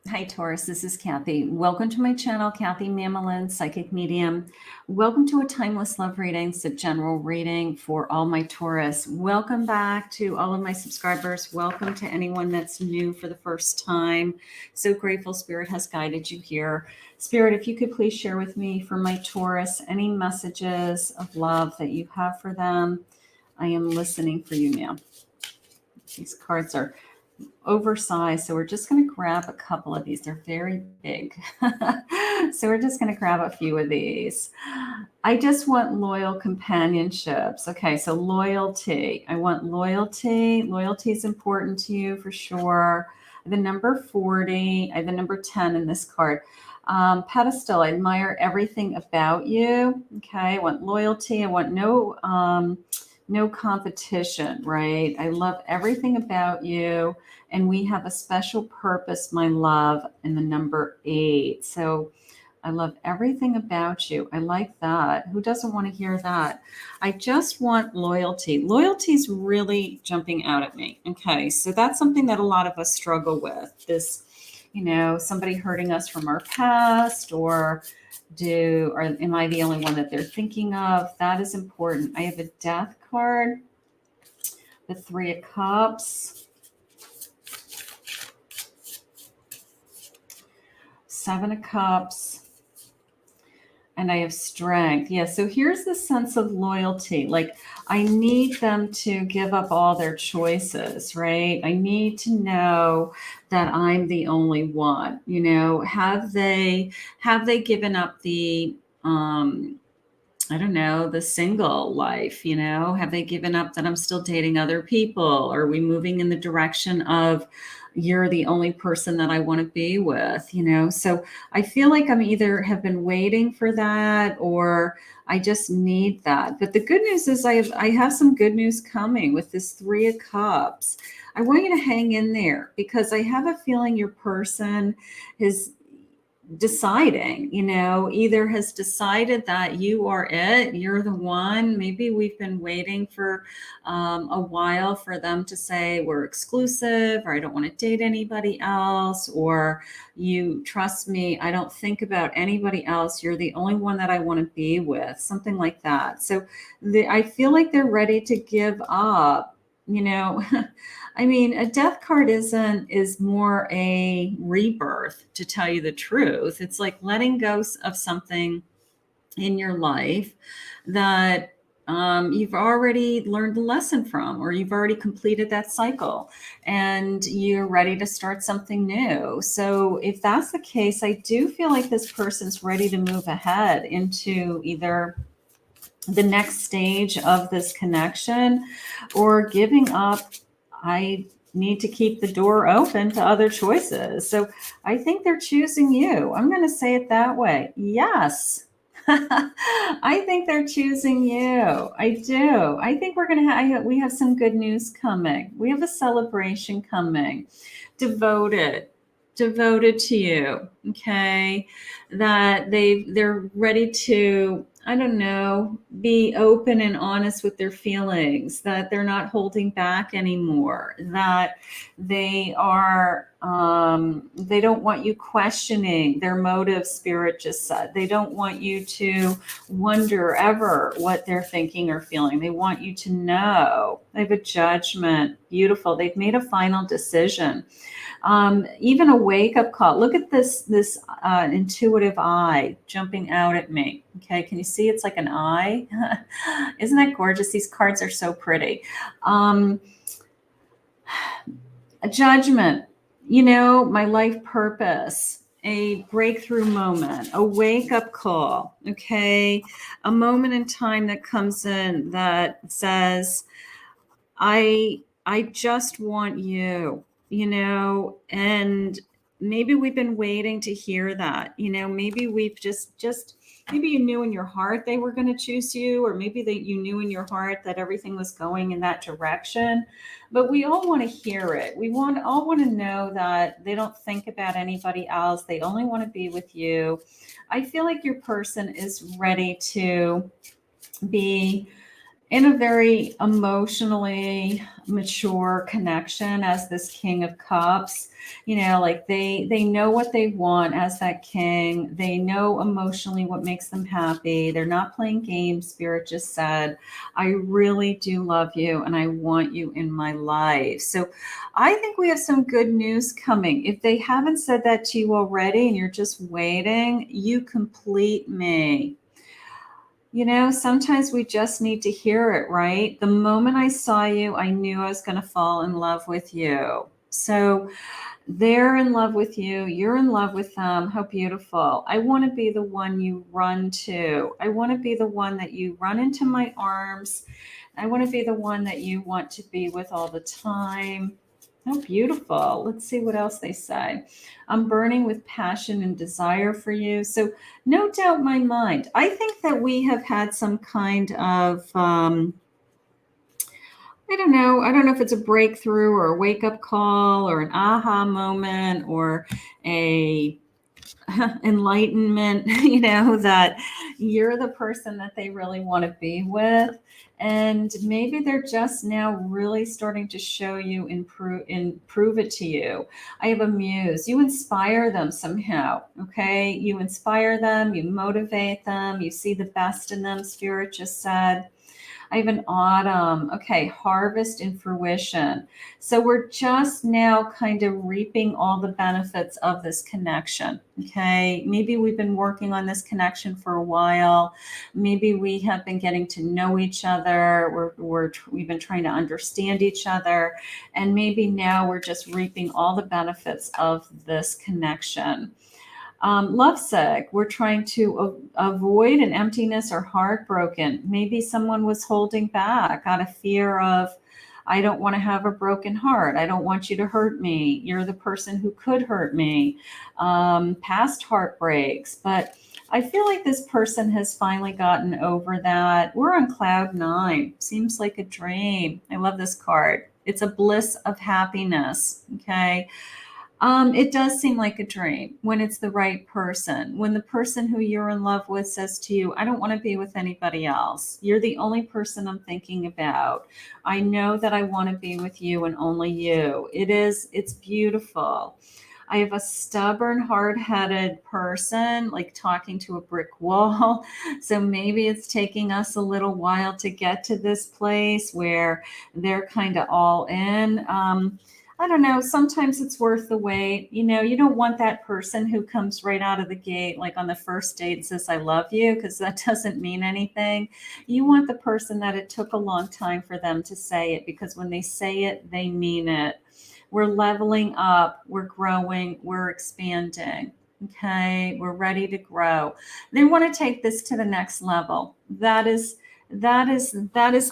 Hi, Taurus. This is Kathy. Welcome to my channel, Kathy Mamolen, Psychic Medium. Welcome to a Timeless Love Reading. It's a general reading for all my Taurus. Welcome back to all of my subscribers. Welcome to anyone that's new for the first time. So grateful Spirit has guided you here. Spirit, if you could please share with me for my Taurus any messages of love that you have for them. I am listening for you now. These cards are oversized, so we're just going to grab a couple of these. They're very big. So we're just going to grab a few of these. I just want loyal companionships. Okay, so loyalty. I want loyalty. Loyalty is important to you for sure. The number 40, I have the number 10 in this card. Pedestal, I admire everything about you. Okay, I want loyalty. I want no competition, right? I love everything about you. And we have a special purpose, my love, in the number 8. So I love everything about you. I like that. Who doesn't want to hear that? I just want loyalty. Loyalty is really jumping out at me. Okay, so that's something that a lot of us struggle with. This, somebody hurting us from our past, or am I the only one that they're thinking of? That is important. I have a death card, the 3 of Cups, 7 of Cups, and I have strength. Yeah, so here's the sense of loyalty. Like, I need them to give up all their choices, right? I need to know that I'm the only one. Have they given up the I don't know, the single life, have they given up that I'm still dating other people? Are we moving in the direction of you're the only person that I want to be with, So I feel like I'm either have been waiting for that, or I just need that. But the good news is I have some good news coming with this 3 of Cups. I want you to hang in there, because I have a feeling your person is deciding, either has decided that you are it, you're the one. Maybe we've been waiting for a while for them to say we're exclusive, or I don't want to date anybody else, or you trust me, I don't think about anybody else, you're the only one that I want to be with, something like that. So I feel like they're ready to give up. I mean, a death card is more a rebirth, to tell you the truth. It's like letting go of something in your life that you've already learned the lesson from, or you've already completed that cycle and you're ready to start something new. So if that's the case, I do feel like this person's ready to move ahead into either the next stage of this connection, or giving up. I need to keep the door open to other choices. So I think they're choosing you. I'm going to say it that way. Yes. I think they're choosing you. I do. I think we have some good news coming. We have a celebration coming. Devoted to you. Okay. That they're ready to, I don't know, be open and honest with their feelings, that they're not holding back anymore, that they are, they don't want you questioning their motive, Spirit just said. They don't want you to wonder ever what they're thinking or feeling. They want you to know. They have a judgment. Beautiful. They've made a final decision. Even a wake-up call. Look at this intuitive eye jumping out at me. Okay, can you see it's like an eye? Isn't that gorgeous? These cards are so pretty. A judgment, my life purpose, a breakthrough moment, a wake-up call, okay? A moment in time that comes in that says, I just want you. And maybe we've been waiting to hear that. Maybe we've just maybe you knew in your heart they were going to choose you, or maybe that you knew in your heart that everything was going in that direction. But we all want to hear it. We all want to know that they don't think about anybody else. They only want to be with you. I feel like your person is ready to be in a very emotionally mature connection as this King of Cups. You know, like they know what they want as that king. They know emotionally what makes them happy. They're not playing games. Spirit just said, I really do love you and I want you in my life. So I think we have some good news coming. If they haven't said that to you already and you're just waiting, you complete me. You know, sometimes we just need to hear it, right? The moment I saw you, I knew I was going to fall in love with you. So they're in love with you. You're in love with them. How beautiful. I want to be the one you run to. I want to be the one that you run into my arms. I want to be the one that you want to be with all the time. How beautiful. Let's see what else they say. I'm burning with passion and desire for you. So, no doubt my mind. I think that we have had some kind of, I don't know. I don't know if it's a breakthrough or a wake up call or an aha moment or a enlightenment, you know, that you're the person that they really want to be with. And maybe they're just now really starting to show you and prove it to you. I have a muse. You inspire them somehow. Okay. You inspire them, you motivate them, you see the best in them, Spirit just said. I have an autumn. Okay, harvest and fruition. So we're just now kind of reaping all the benefits of this connection. Okay, maybe we've been working on this connection for a while. Maybe we have been getting to know each other. We've been trying to understand each other. And maybe now we're just reaping all the benefits of this connection. Lovesick, we're trying to avoid an emptiness or heartbroken. Maybe someone was holding back out of fear of, I don't want to have a broken heart. I don't want you to hurt me. You're the person who could hurt me. Past heartbreaks. But I feel like this person has finally gotten over that. We're on cloud nine. Seems like a dream. I love this card. It's a bliss of happiness. Okay. It does seem like a dream when it's the right person. When the person who you're in love with says to you, I don't want to be with anybody else. You're the only person I'm thinking about. I know that I want to be with you and only you. It's beautiful. I have a stubborn, hard headed person, like talking to a brick wall. So maybe it's taking us a little while to get to this place where they're kind of all in. I don't know. Sometimes it's worth the wait. You know, you don't want that person who comes right out of the gate, like on the first date, and says, I love you, because that doesn't mean anything. You want the person that it took a long time for them to say it, because when they say it, they mean it. We're leveling up, we're growing, we're expanding. Okay, we're ready to grow. They want to take this to the next level. That is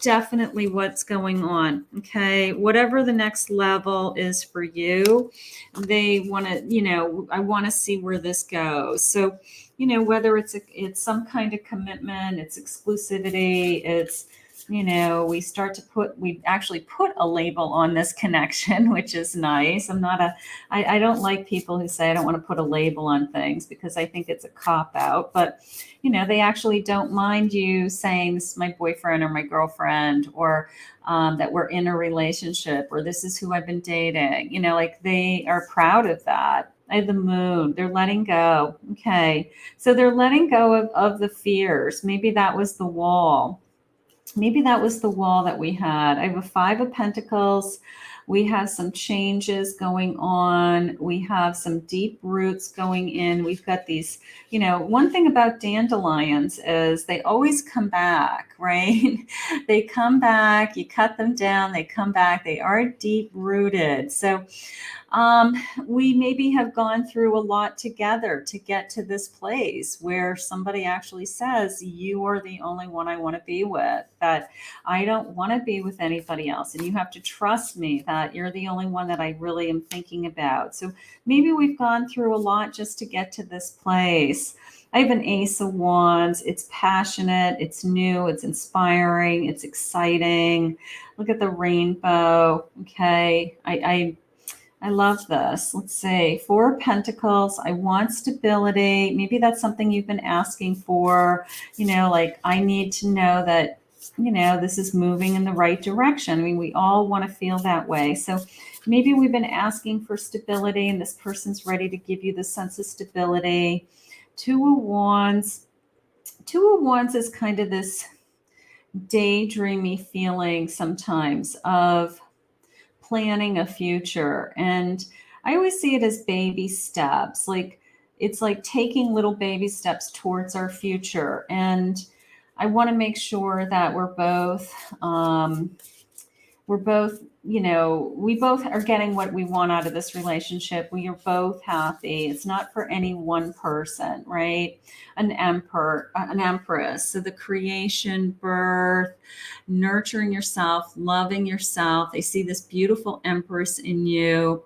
definitely what's going on. Okay, whatever the next level is for you, they want to, you know, I want to see where this goes. So, you know, whether it's some kind of commitment, it's exclusivity, it's, you know, we actually put a label on this connection, which is nice. I don't like people who say I don't want to put a label on things, because I think it's a cop out. But you know, they actually don't mind you saying this is my boyfriend or my girlfriend, or that we're in a relationship, or this is who I've been dating. You know, like they are proud of that. I have the moon. They're letting go. Okay. So they're letting go of the fears. Maybe that was the wall. Maybe that was the wall that we had. I have a five of pentacles. We have some changes going on. We have some deep roots going in. We've got these, you know, one thing about dandelions is they always come back, right? They come back, you cut them down, they come back. They are deep rooted. So um, we maybe have gone through a lot together to get to this place where somebody actually says, you are the only one I want to be with, that I don't want to be with anybody else. And you have to trust me that you're the only one that I really am thinking about. So maybe we've gone through a lot just to get to this place. I have an ace of wands. It's passionate, it's new, it's inspiring, it's exciting. Look at the rainbow. Okay. I love this. Let's see. Four of Pentacles. I want stability. Maybe that's something you've been asking for. You know, like I need to know that this is moving in the right direction. I mean, we all want to feel that way. So maybe we've been asking for stability and this person's ready to give you the sense of stability. Two of Wands. Two of Wands is kind of this daydreamy feeling sometimes of planning a future. And I always see it as baby steps. Like it's like taking little baby steps towards our future. And I want to make sure that we're both, we both are getting what we want out of this relationship. We are both happy. It's not for any one person, right? An empress. So the creation, birth, nurturing yourself, loving yourself. They see this beautiful empress in you.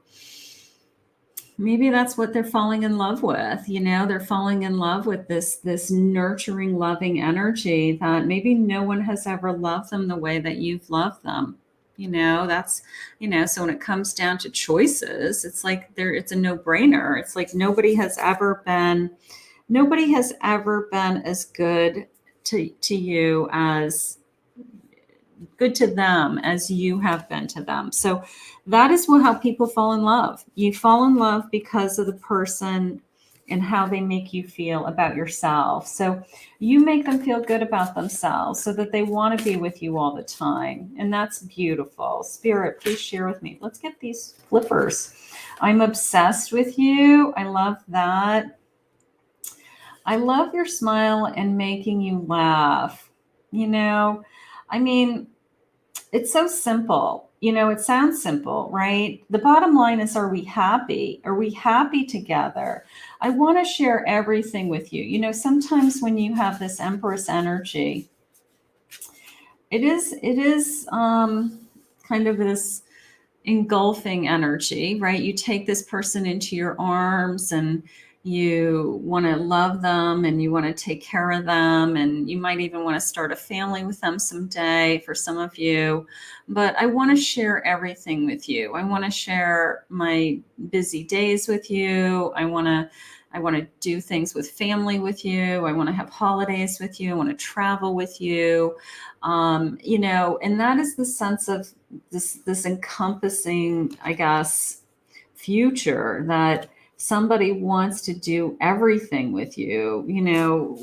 Maybe that's what they're falling in love with. They're falling in love with this nurturing, loving energy that maybe no one has ever loved them the way that you've loved them. That's, so when it comes down to choices, it's like it's a no-brainer. It's like nobody has ever been as good to you, as good to them as you have been to them. So that is how people fall in love. You fall in love because of the person and how they make you feel about yourself. So you make them feel good about themselves so that they want to be with you all the time. And that's beautiful. Spirit, please share with me. Let's get these flippers. I'm obsessed with you. I love that. I love your smile and making you laugh. I mean, it's so simple. It sounds simple, right? The bottom line is, are we happy? Are we happy together? I want to share everything with you. Sometimes when you have this Empress energy, it is kind of this engulfing energy, right? You take this person into your arms and you want to love them and you want to take care of them. And you might even want to start a family with them someday for some of you. But I want to share everything with you. I want to share my busy days with you. I want to do things with family with you. I want to have holidays with you. I want to travel with you. And that is the sense of this encompassing, I guess, future that somebody wants to do everything with you,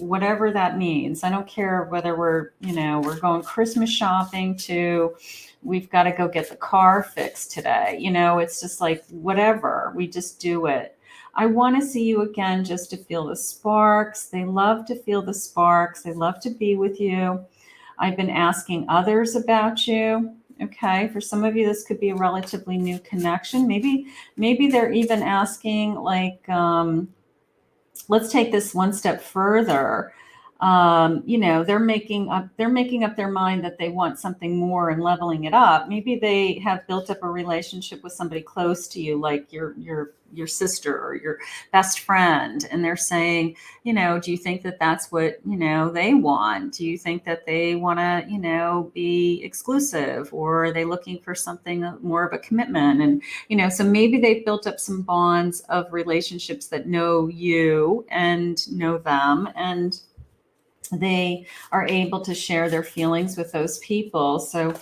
whatever that means. I don't care whether we're going Christmas shopping to, we've got to go get the car fixed today. It's just like, whatever, we just do it. I want to see you again just to feel the sparks. They love to feel the sparks. They love to be with you. I've been asking others about you. Okay. For some of you, this could be a relatively new connection. Maybe they're even asking, like, let's take this one step further. They're making up their mind that they want something more and leveling it up. Maybe they have built up a relationship with somebody close to you, like your sister or your best friend. And they're saying, do you think that that's what, they want? Do you think that they want to, be exclusive, or are they looking for something more of a commitment? And, so maybe they've built up some bonds of relationships that know you and know them, and they are able to share their feelings with those people. So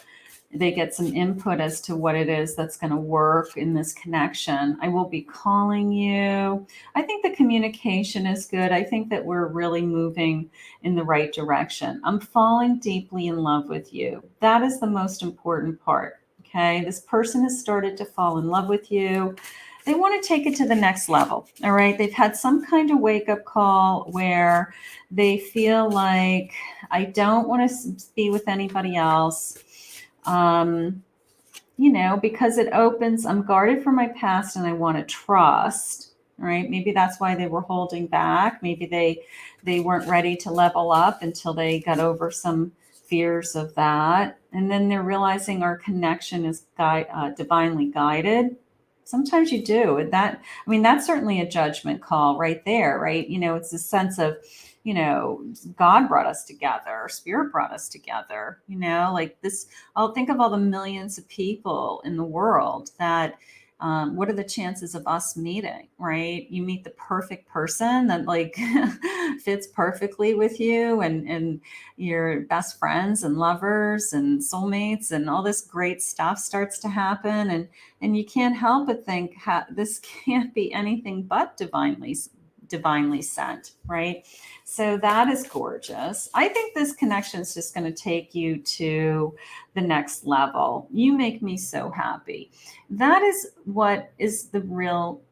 they get some input as to what it is that's going to work in this connection. I will be calling you. I think the communication is good. I think that we're really moving in the right direction. I'm falling deeply in love with you. That is the most important part. Okay. This person has started to fall in love with you. They want to take it to the next level. All right. They've had some kind of wake up call where they feel like, I don't want to be with anybody else. Because it opens, I'm guarded from my past and I want to trust. All right. Maybe that's why they were holding back. Maybe they weren't ready to level up until they got over some fears of that. And then they're realizing our connection is divinely guided. Sometimes you do. That's certainly a judgment call right there, right? It's a sense of, God brought us together, Spirit brought us together, like this. I'll think of all the millions of people in the world that What are the chances of us meeting, right? You meet the perfect person that like fits perfectly with you, and your best friends and lovers and soulmates and all this great stuff starts to happen. And you can't help but think, this can't be anything but divinely sent, right? So that is gorgeous. I think this connection is just going to take you to the next level. You make me so happy. That is what is the real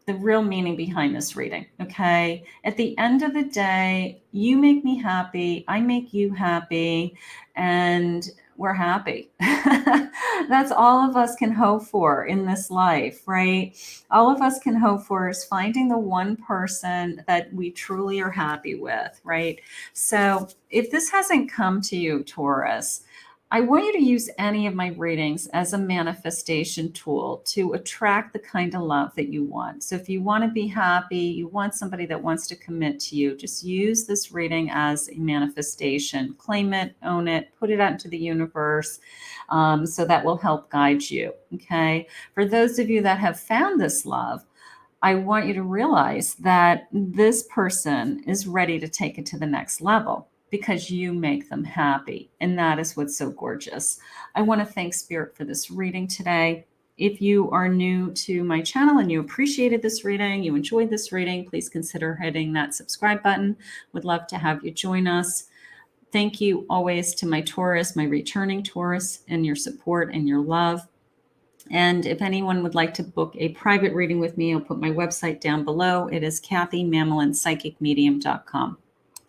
meaning behind this reading. Okay. At the end of the day, you make me happy. I make you happy. And we're happy. That's all of us can hope for in this life, right? All of us can hope for is finding the one person that we truly are happy with, right? So if this hasn't come to you, Taurus, I want you to use any of my readings as a manifestation tool to attract the kind of love that you want. So if you want to be happy, you want somebody that wants to commit to you, just use this reading as a manifestation. Claim it, own it, put it out into the universe. So that will help guide you. Okay. For those of you that have found this love, I want you to realize that this person is ready to take it to the next level because you make them happy. And that is what's so gorgeous. I want to thank Spirit for this reading today. If you are new to my channel and you appreciated this reading, you enjoyed this reading, please consider hitting that subscribe button. Would love to have you join us. Thank you always to my Taurus, my returning Taurus, and your support and your love. And if anyone would like to book a private reading with me, I'll put my website down below. It is KathyMamolenPsychicMedium.com.